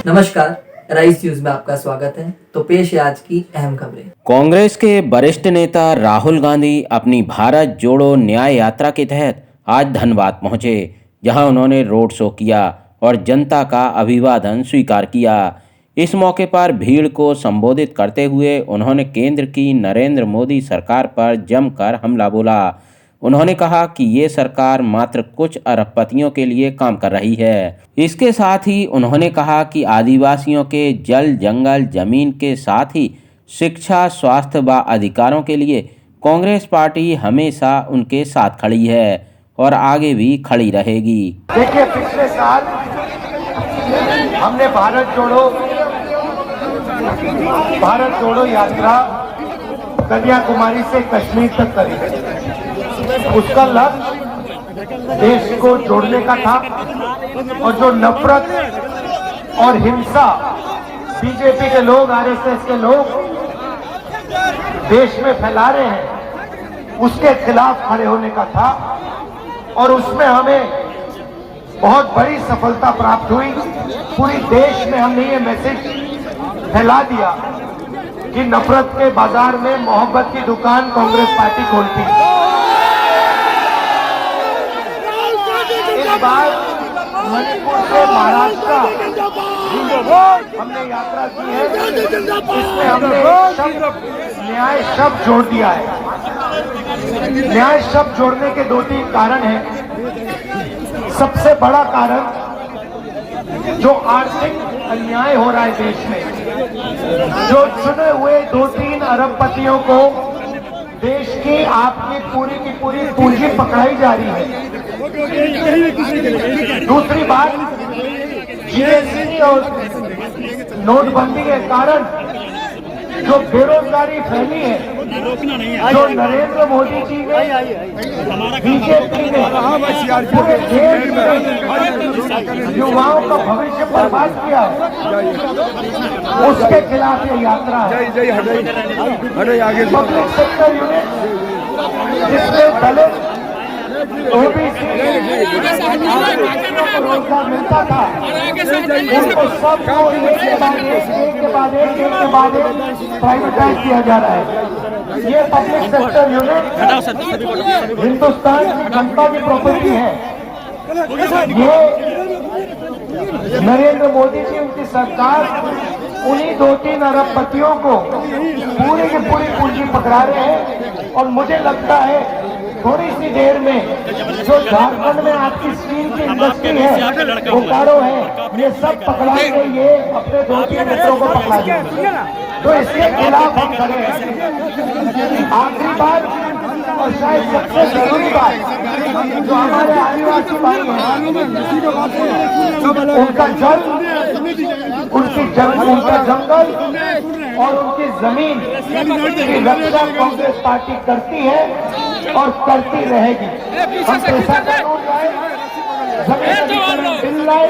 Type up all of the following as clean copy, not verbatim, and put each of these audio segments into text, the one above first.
नमस्कार, rice news में आपका स्वागत है। तो पेश है आज की अहम खबरें। कांग्रेस के वरिष्ठ नेता राहुल गांधी अपनी भारत जोड़ो न्याय यात्रा के तहत आज धनबाद पहुंचे, जहां उन्होंने रोड शो किया और जनता का अभिवादन स्वीकार किया। इस मौके पर भीड़ को संबोधित करते हुए उन्होंने केंद्र की नरेंद्र मोदी सरकार पर जमकर हमला बोला। उन्होंने कहा कि ये सरकार मात्र कुछ अरबपतियों के लिए काम कर रही है। इसके साथ ही उन्होंने कहा कि आदिवासियों के जल, जंगल, जमीन के साथ ही शिक्षा, स्वास्थ्य व अधिकारों के लिए कांग्रेस पार्टी हमेशा उनके साथ खड़ी है और आगे भी खड़ी रहेगी। देखिए, पिछले साल हमने भारत जोड़ो यात्रा कन्याकुमारी से कश्मीर तक करी। उसका लक्ष्य देश को जोड़ने का था और जो नफरत और हिंसा बीजेपी के लोग, आरएसएस के लोग देश में फैला रहे हैं, उसके खिलाफ खड़े होने का था। और उसमें हमें बहुत बड़ी सफलता प्राप्त हुई। पूरी देश में हमने ये मैसेज फैला दिया कि नफरत के बाजार में मोहब्बत की दुकान कांग्रेस पार्टी खोलती है। इस बार मणिपुर से महाराष्ट्र हमने यात्रा की है, इसमें हमने न्याय शब्द जोड़ दिया है। न्याय शब्द जोड़ने के 2-3 कारण हैं। सबसे बड़ा कारण, जो आर्थिक अन्याय हो रहा है देश में, जो चुने हुए 2-3 अरबपतियों को देश की आपकी पूरी की पूरी पूंजी पकड़ाई जा रही है। दूसरी बात, जीएसटी और नोटबंदी के कारण जो बेरोजगारी फैली है, जो नरेंद्र मोदी जी ने, बीजेपी ने पूरे देश में युवाओं का भविष्य बर्बाद किया है, उसके खिलाफ ये यात्रा है। पब्लिक सेक्टर यूनिट, जिसमें दलित, ओबीसी को रोजगार मिलता था, उनको सबको एक के बाद एक प्राइवेटाइज किया जा रहा है। ये पब्लिक सेक्टर यूनिट हिंदुस्तान की जनता की प्रॉपर्टी है। ये नरेंद्र मोदी जी, उनकी सरकार उन्हीं 2-3 अरबपतियों को पूरी की पूरी पूंजी पकड़ा रहे हैं। और मुझे लगता है थोड़ी सी देर में जो झारखंड में आपकी स्टील की इंडस्ट्री है, बोकारो है, ये सब पकड़ा के ये अपने 2-3 मित्रों को पकड़ा देंगे। तो इसके खिलाफ हम खड़े हैं। आखिरी बात और शायद सबसे जरूरी बात, जो हमारे आदिवासी भाई हैं, उनका जल, उनका जंगल और उनकी जमीन की रक्षा कांग्रेस पार्टी करती है और करती रहेगी। हम पैसा कानून लाए, जमीन अधिग्रहण बिल लाए,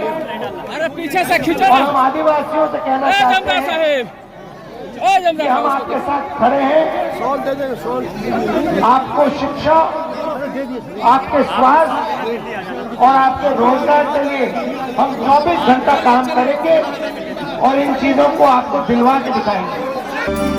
और हम आदिवासियों से कहना चाहते हैं कि हम आपके साथ खड़े हैं। आपको शिक्षा, आपके स्वास्थ्य और आपके रोजगार के लिए हम 24 घंटा काम करेंगे और इन चीजों को आपको दिलवा के दिखाएंगे।